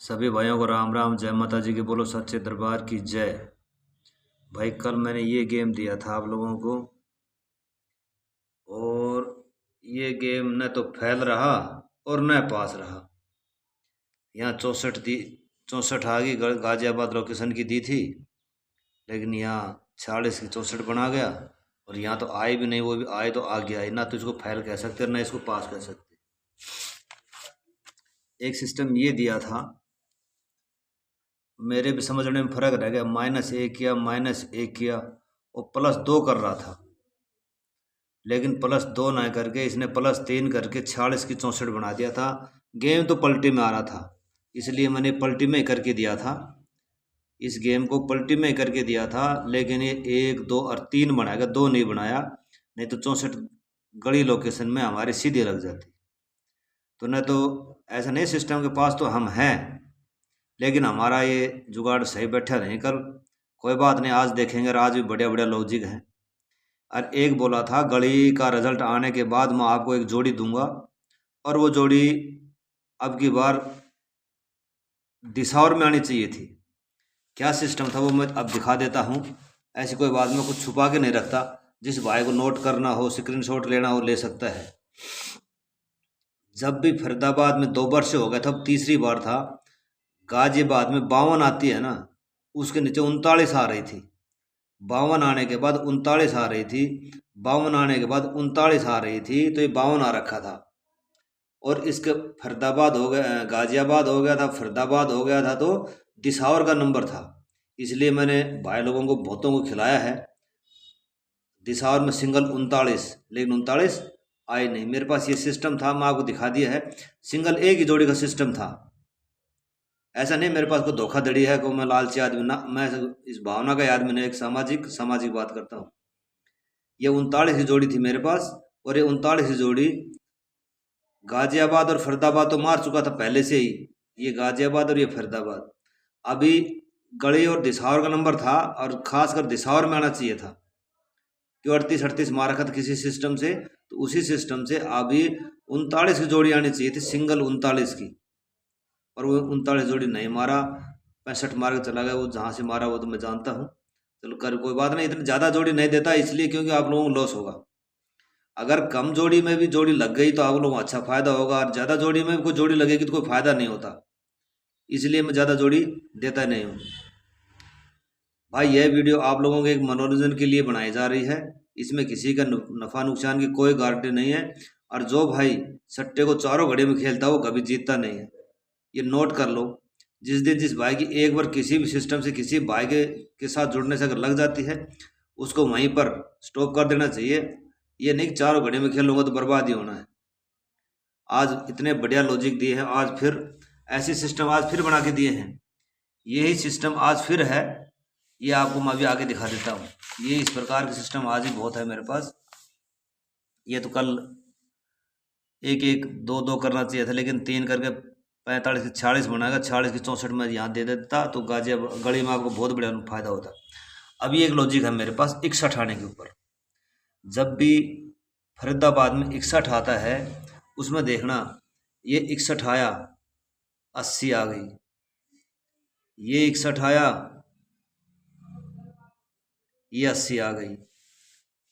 सभी भाइयों को राम राम, जय माता जी की, बोलो सच्चे दरबार की जय। भाई कल मैंने ये गेम दिया था आप लोगों को और ये गेम न तो फैल रहा और न पास रहा। यहाँ 64 आ गई, गाजियाबाद लोकेशन की दी थी, लेकिन यहाँ 46 की 64 बना गया। और यहाँ तो आए भी नहीं, वो भी आए तो आ गया, ना तो इसको फैल कह सकते ना इसको पास कह सकते। एक सिस्टम ये दिया था, मेरे भी समझने में फर्क रह गया। -1 किया, -1 किया और +2 कर रहा था, लेकिन +2 ना करके इसने +3 करके 46 की 64 बना दिया था। गेम तो पलटी में आ रहा था, इसलिए मैंने पलटी में करके दिया था। इस गेम को पलटी में करके दिया था, लेकिन ये 1 2 और 3 बनाएगा, 2 नहीं बनाया, नहीं तो 64 गड़ी लोकेशन में हमारी सीधी लग जाती। तो न तो ऐसा नहीं, सिस्टम के पास तो हम हैं, लेकिन हमारा ये जुगाड़ सही बैठा नहीं कल। कोई बात नहीं, आज देखेंगे, और आज भी बढ़िया बढ़िया लॉजिक है। और एक बोला था गली का रिजल्ट आने के बाद मैं आपको एक जोड़ी दूंगा, और वो जोड़ी अब की बार दिशावर में आनी चाहिए थी। क्या सिस्टम था वो मैं अब दिखा देता हूँ। ऐसी कोई बात में कुछ छुपा के नहीं रखता, जिस भाई को नोट करना हो, स्क्रीनशॉट लेना हो, ले सकता है। जब भी फरीदाबाद में 2 बार से हो गया था, अब तीसरी बार था। गाजियाबाद में 52 आती है ना, उसके नीचे 39 आ रही थी। 52 आने के बाद 39 आ रही थी, 52 आने के बाद 39 आ रही थी, तो ये 52 आ रखा था। और इसके फरीदाबाद हो गया, गाजियाबाद हो गया था, फरीदाबाद हो गया था, तो दिसावर का नंबर था। इसलिए मैंने भाई लोगों को बहुतों को खिलाया है। दिसावर में सिंगल 39, लेकिन 39 आई नहीं। मेरे पास ये सिस्टम था, मैं आपको दिखा दिया है। सिंगल एक ही जोड़ी का सिस्टम था। ऐसा नहीं मेरे पास कोई धोखाधड़ी है, को मैं लालची आदमी ना, मैं इस भावना का आदमी नहीं, एक सामाजिक बात करता हूँ। ये 39 की जोड़ी थी मेरे पास, और ये 39 की जोड़ी गाजियाबाद और फरीदाबाद तो मार चुका था पहले से ही। ये गाजियाबाद और ये फरीदाबाद, अभी गढ़ी और दिसावर का नंबर था, और खासकर दिसावर में आना चाहिए था, क्यों 38-38 मार रखा था किसी सिस्टम से, तो उसी सिस्टम से अभी 39 की जोड़ी आनी चाहिए थी, सिंगल 39 की। और वो 39 जोड़ी नहीं मारा, 65 मार के चला गया। वो जहाँ से मारा वो तो मैं जानता हूँ। चलो कर, कोई बात नहीं, इतनी ज़्यादा जोड़ी नहीं देता इसलिए क्योंकि आप लोगों को लॉस होगा। अगर कम जोड़ी में भी जोड़ी लग गई तो आप लोगों को अच्छा फायदा होगा, और ज़्यादा जोड़ी में भी कोई जोड़ी लगेगी तो कोई फायदा नहीं होता। इसलिए मैं ज़्यादा जोड़ी देता नहीं हूँ। भाई यह वीडियो आप लोगों के एक मनोरंजन के लिए बनाई जा रही है, इसमें किसी का नफ़ा नुकसान की कोई गारंटी नहीं है। और जो भाई सट्टे को चारों घड़ी में खेलता है वो कभी जीतता नहीं है, ये नोट कर लो। जिस दिन जिस भाई की एक बार किसी भी सिस्टम से किसी भाई के साथ जुड़ने से अगर लग जाती है, उसको वहीं पर स्टॉप कर देना चाहिए। ये नहीं कि चारों घड़ी में खेलूंगा तो बर्बाद ही होना है। आज इतने बढ़िया लॉजिक दिए हैं, आज फिर ऐसी सिस्टम आज फिर बना के दिए हैं। यही सिस्टम आज फिर है, ये आपको मैं अभी आगे दिखा देता हूँ। ये इस प्रकार के सिस्टम आज ही बहुत है मेरे पास। ये तो कल 1 1 2 2 करना चाहिए था, लेकिन 3 करके 45 की 46 बनाएगा, 46 की 64 में यहाँ दे देता तो गाजियाबाद गली में आपको बहुत बढ़िया फायदा होता। अभी एक लॉजिक है मेरे पास 61 आने के ऊपर। जब भी फरीदाबाद में 61 आता है, उसमें देखना ये 61 आया, 80 आ गई, ये 61 आया, ये 80 आ गई,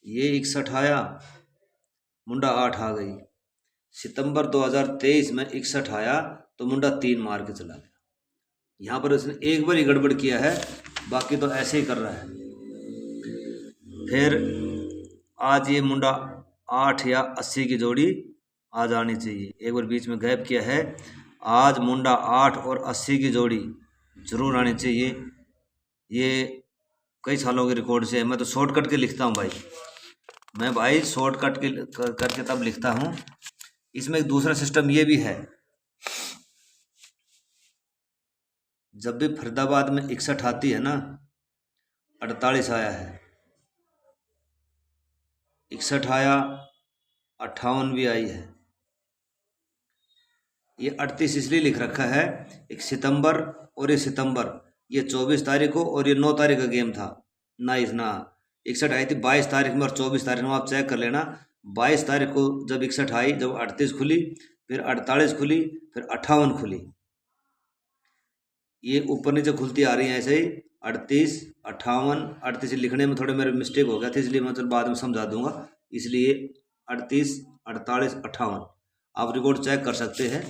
ये 61 आया, मुंडा 8 आ गई। सितंबर 2023 में 61 आया तो मुंडा 3 मार के चला गया। यहाँ पर उसने एक बार ही गड़बड़ किया है, बाकी तो ऐसे ही कर रहा है। फिर आज ये मुंडा 8 या 80 की जोड़ी आज आनी चाहिए, एक बार बीच में गैप किया है। आज मुंडा 8 और 80 की जोड़ी जरूर आनी चाहिए। ये कई सालों के रिकॉर्ड से है। मैं तो शॉर्टकट के लिखता हूँ भाई, मैं भाई शॉर्टकट के करके तब लिखता हूँ। इसमें एक दूसरा सिस्टम ये भी है, जब भी फरीदाबाद में 61 आती है ना, 48 आया है, 61 आया, 58 भी आई है। ये 38 इसलिए लिख रखा है, एक सितंबर और ये सितंबर, ये 24 तारीख को और ये 9 तारीख का गेम था ना। 61 आई थी 22 तारीख में और 24 तारीख में, आप चेक कर लेना। 22 तारीख को जब 61 आई, जब 38 खुली, फिर 48 खुली, फिर 58 खुली। ये ऊपर नीचे खुलती आ रही है ऐसे ही 38, 58, 38 लिखने में थोड़े मेरे मिस्टेक हो गया था, इसलिए मैं बाद में समझा दूंगा। इसलिए 38, 48, 58 आप रिकॉर्ड चेक कर सकते हैं।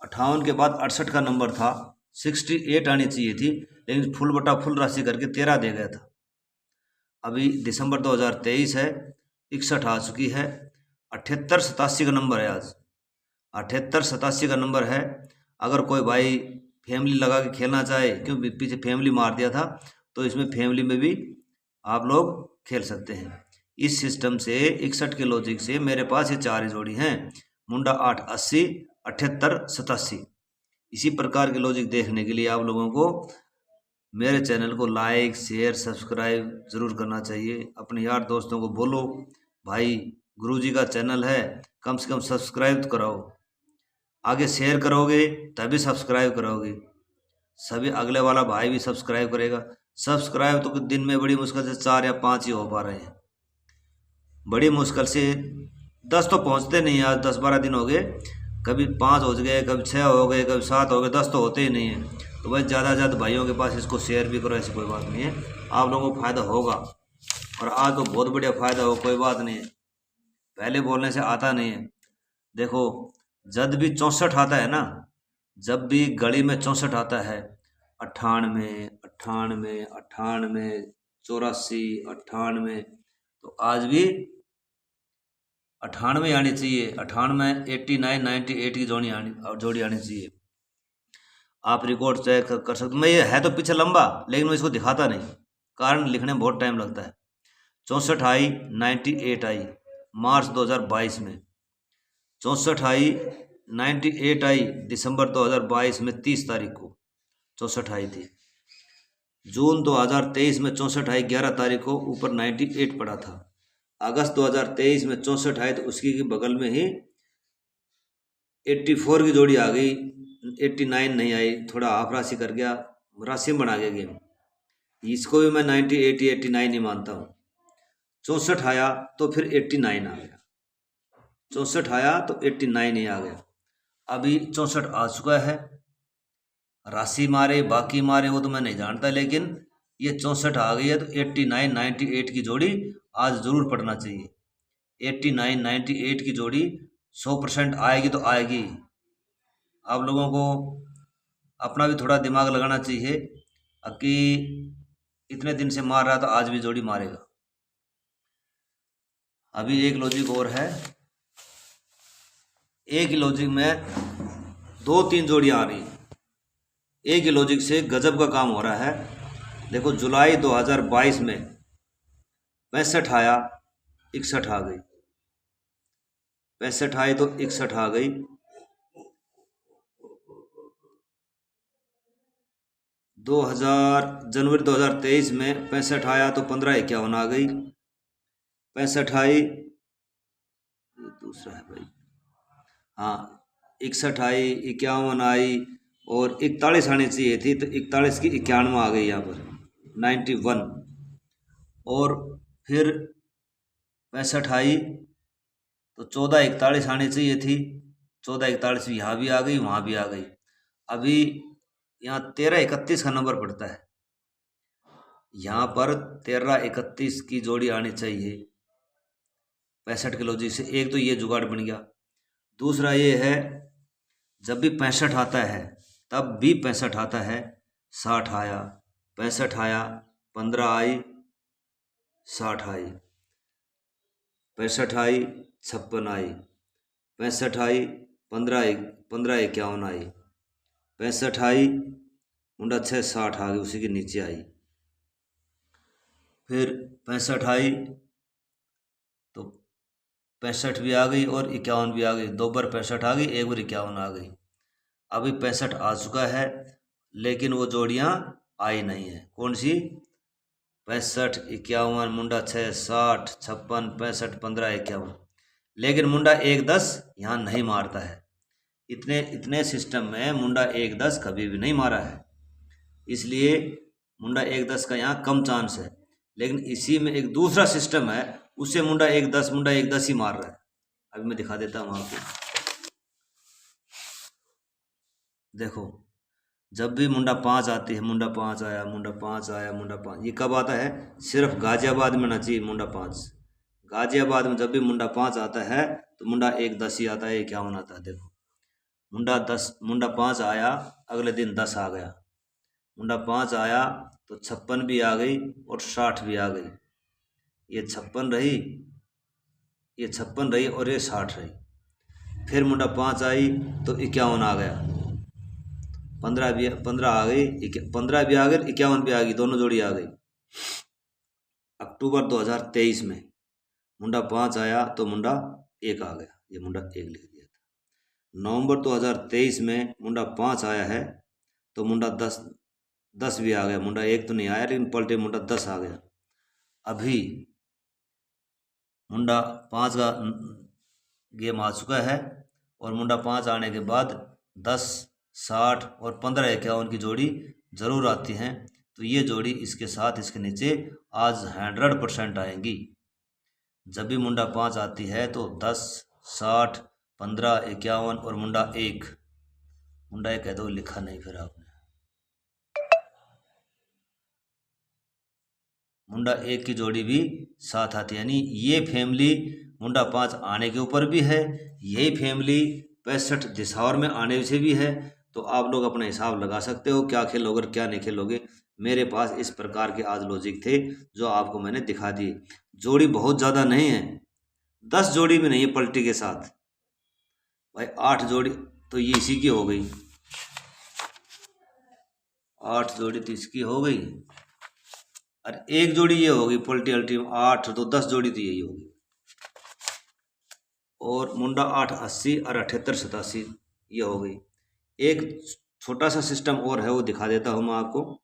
58 के बाद 68 का नंबर था, 68 आनी चाहिए थी, लेकिन फुल बटा फुल राशि करके 13 दे गया था। अभी दिसंबर 2023 है, 61 आ चुकी है। 78, 87 का नंबर है आज, 78, 87 का नंबर है। अगर कोई भाई फैमिली लगा के खेलना चाहे, क्योंकि पीछे फैमिली मार दिया था, तो इसमें फैमिली में भी आप लोग खेल सकते हैं। इस सिस्टम से 61 के लॉजिक से मेरे पास ये 4 ही जोड़ी हैं, मुंडा 8, 80, 78, 87। इसी प्रकार के लॉजिक देखने के लिए आप लोगों को मेरे चैनल को लाइक, शेयर, सब्सक्राइब ज़रूर करना चाहिए। अपने यार दोस्तों को बोलो, भाई गुरुजी का चैनल है, कम से कम सब्सक्राइब तो कराओ। आगे शेयर करोगे तभी सब्सक्राइब करोगे, सभी अगले वाला भाई भी सब्सक्राइब करेगा। सब्सक्राइब तो दिन में बड़ी मुश्किल से 4 या 5 ही हो पा रहे हैं, बड़ी मुश्किल से 10 तो पहुंचते नहीं। आज 10-12 दिन हो गए, कभी 5 हो गए, कभी 6 हो गए, कभी 7 हो गए, 10 तो होते ही नहीं है। तो भाई ज़्यादा से ज़्यादा भाइयों के पास इसको शेयर भी करो, ऐसी कोई बात नहीं है, आप लोगों को फ़ायदा होगा। और आज तो बहुत बढ़िया फ़ायदा हो, कोई बात नहीं है, पहले बोलने से आता नहीं है। देखो जब भी 64 आता है ना, जब भी घड़ी में 64 आता है, 98, 98, 98, 84, 98, तो आज भी 98 आनी चाहिए। 98, 89, 98 की जोड़ी आनी चाहिए। आप रिकॉर्ड चेक कर सकते। मैं ये है तो पीछे लंबा, लेकिन मैं इसको दिखाता नहीं, कारण लिखने में बहुत टाइम लगता है। 64 आई, 98 आई मार्च 2022 में, 64 आई, 98 आई दिसंबर 2022 में, 30 तारीख को 64 आई थी। जून 2023 में 64 आई, 11 तारीख को ऊपर 98 पड़ा था। अगस्त 2023 में 64 आई, तो उसकी बगल में ही 84 की जोड़ी आ गई। 89 नहीं आई, थोड़ा हाफ राशि कर गया, राशि में बना गया गेम। इसको भी मैं 90, 80, 89 नहीं मानता हूँ। 64 आया तो फिर 89 आ गया, 64 आया तो 89 ही आ गया। अभी 64 आ चुका है, राशि मारे बाकी मारे वो तो मैं नहीं जानता, लेकिन ये 64 आ गई है, तो 89, 98 की जोड़ी आज जरूर पढ़ना चाहिए। 89, 98 की जोड़ी 100% आएगी तो आएगी। आप लोगों को अपना भी थोड़ा दिमाग लगाना चाहिए कि इतने दिन से मार रहा, तो आज भी जोड़ी मारेगा। अभी एक लॉजिक और है, एक ही लॉजिक में 2-3 जोड़ियां आ रही हैं, एक ही लॉजिक से गजब का काम हो रहा है। देखो जुलाई 2022 में 65 आया, 61 आ गई, 65 आई तो 61 आ गई। जनवरी 2023 में 65 आया तो 1551 आ गई, 65 आई, दूसरा है भाई, हाँ 61 आई, 51 आई, और 41 आनी चाहिए थी, तो 41 की 91 आ गई यहाँ पर 91। और फिर 65 आई तो 1441 आनी चाहिए थी, 1441 यहाँ भी आ गई, वहाँ भी आ गई। अभी यहाँ 1331 का नंबर पड़ता है, यहाँ पर 1331 की जोड़ी आनी चाहिए 65 के लॉजिक से। एक तो ये जुगाड़ बन गया। दूसरा ये है, जब भी 65 आता है तब भी 65 आता है, 60 आया, 65 आया, 15 आई, 60 आई, 65 आई, 56 आई, 65 आई, 1551 आई, 65 आई, मुंडा 6, 60 आ गई, उसी के नीचे आई। फिर 65 आई तो 65 भी आ गई और 51 भी आ गई, 2 बार 65 आ गई, 1 बार 51 आ गई। अभी 65 आ चुका है, लेकिन वो जोड़ियाँ आई नहीं है। कौन सी? 65, 51, मुंडा 6, 60, 56, 65, 15, 51, लेकिन मुंडा 1-10 यहाँ नहीं मारता है। इतने सिस्टम में मुंडा 1-10 कभी भी नहीं मारा है, इसलिए मुंडा 1-10 का यहाँ कम चांस है। लेकिन इसी में एक दूसरा सिस्टम है, उससे मुंडा 1-10 ही मार रहा है। अभी मैं दिखा देता हूँ आपको। देखो, जब भी मुंडा 5 आती है, मुंडा 5 आया, मुंडा 5 आया, मुंडा 5, ये कब आता है? सिर्फ गाजियाबाद में ना चाहिए मुंडा 5। गाजियाबाद में जब भी मुंडा 5 आता है तो मुंडा 1 10 ही आता है, 51 आता है। देखो, मुंडा 5 आया, अगले दिन 10 आ गया। मुंडा 5 आया तो 56 भी आ गई और 60 भी आ गई। ये 56 रही, ये 56 रही और ये 60 रही। फिर मुंडा 5 आई तो 51 आ गया। 15 आ गई, 15 भी आ गई, 51 भी आ गई, दोनों जोड़ी आ गई। अक्टूबर 2023 में मुंडा 5 आया तो मुंडा 1 आ गया, ये मुंडा 1 लिख दिया था। नवंबर 2023 में मुंडा 5 आया है तो मुंडा 10 भी आ गया। मुंडा 1 तो नहीं आया, लेकिन पलटे मुंडा 10 आ गया। अभी मुंडा 5 का गेम आ चुका है और मुंडा 5 आने के बाद 10 60 और 15 51 की जोड़ी जरूर आती हैं। तो ये जोड़ी इसके साथ इसके नीचे आज 100% आएंगी। जब भी मुंडा 5 आती है तो 10 60 15 51 और मुंडा 1, मुंडा 1 कह दो, लिखा नहीं फिर आपने। मुंडा 1 की जोड़ी भी साथ आती है, यानी ये फैमिली मुंडा 5 आने के ऊपर भी है, यही फैमिली 65 दिशाओं में आने से भी है। तो आप लोग अपना हिसाब लगा सकते हो क्या खेलोगे और क्या नहीं खेलोगे। मेरे पास इस प्रकार के आज लॉजिक थे जो आपको मैंने दिखा दिए। जोड़ी बहुत ज़्यादा नहीं है, 10 जोड़ी भी नहीं है पलटी के साथ भाई। 8 जोड़ी तो ये इसी की हो गई, 8 जोड़ी तो इसकी हो गई, और एक जोड़ी ये होगी पलटी अल्टी 8, तो 10 जोड़ी तो यही होगी। और मुंडा 8 80 और 78 87 ये हो गई। एक छोटा सा सिस्टम और है, वो दिखा देता हूँ मैं आपको।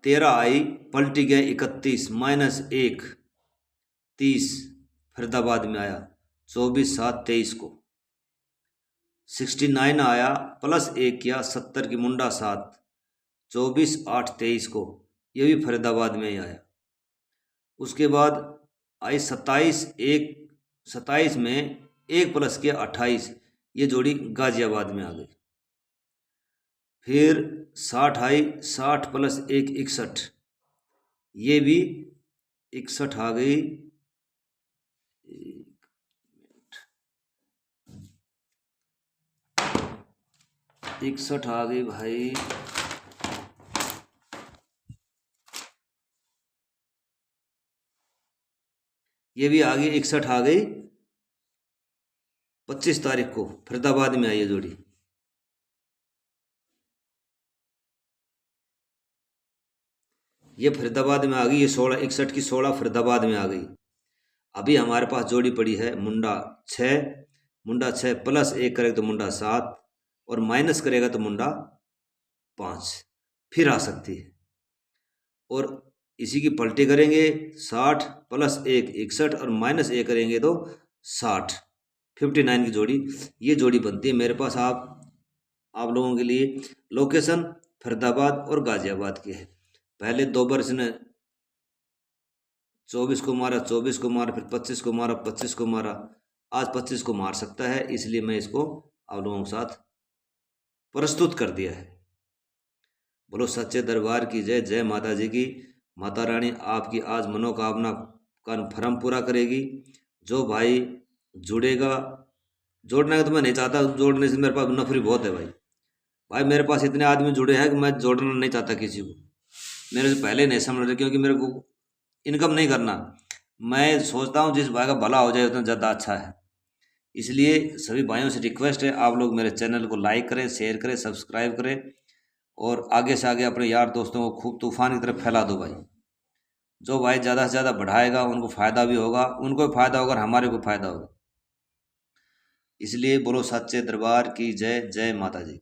13 आई, पलटी गया 31 -1 30 फरीदाबाद में आया 24 7 23 को। 69 आया +1 किया 70 की मुंडा 7 24 8 23 को, ये भी फरीदाबाद में ही आया। उसके बाद आई 27 में 1 प्लस किया 28, ये जोड़ी गाजियाबाद में आ गई। फिर 60 आई, 60 + 1 61, ये भी 61 आ गई। 61 आ गई भाई, ये भी आ गई 61 आ गई। 25 तारीख को फरीदाबाद में आई है जोड़ी। ये फरीदाबाद में आ गई, ये 16 61 की 16 फरीदाबाद में आ गई। अभी हमारे पास जोड़ी पड़ी है मुंडा 6, मुंडा 6 +1 करेगा तो मुंडा 7 और माइनस करेगा तो मुंडा 5 फिर आ सकती है। और इसी की पलटी करेंगे 60 + 1 61 और -1 करेंगे तो 60 59 की जोड़ी, ये जोड़ी बनती है मेरे पास। आप लोगों के लिए लोकेशन फरीदाबाद और गाजियाबाद की है। पहले 2 बार इसने 24 को मारा, 24 को मारा, फिर 25 को मारा, 25 को मारा, आज 25 को मार सकता है, इसलिए मैं इसको आप लोगों के साथ प्रस्तुत कर दिया है। बोलो सच्चे दरबार की जय, जय माता जी की। माता रानी आपकी आज मनोकामना कन्फर्म पूरा करेगी। जो भाई जुड़ेगा, जोड़ने का तो मैं नहीं चाहता, जोड़ने से मेरे पास नफरी बहुत है भाई। भाई मेरे पास इतने आदमी जुड़े हैं कि मैं जोड़ना नहीं चाहता किसी को, मेरे से पहले नहीं समझ रहे, क्योंकि मेरे को इनकम नहीं करना। मैं सोचता हूँ जिस भाई का भला हो जाए उतना ज़्यादा अच्छा है। इसलिए सभी भाइयों से रिक्वेस्ट है, आप लोग मेरे चैनल को लाइक करें, शेयर करें, सब्सक्राइब करें और आगे से आगे अपने यार दोस्तों को खूब तूफान की तरफ फैला दो भाई। जो भाई ज़्यादा से ज़्यादा बढ़ाएगा उनको फ़ायदा भी होगा, उनको भी फ़ायदा होगा और हमारे को फ़ायदा होगा। इसलिए बोलो सच्चे दरबार की जय, जय माता जी।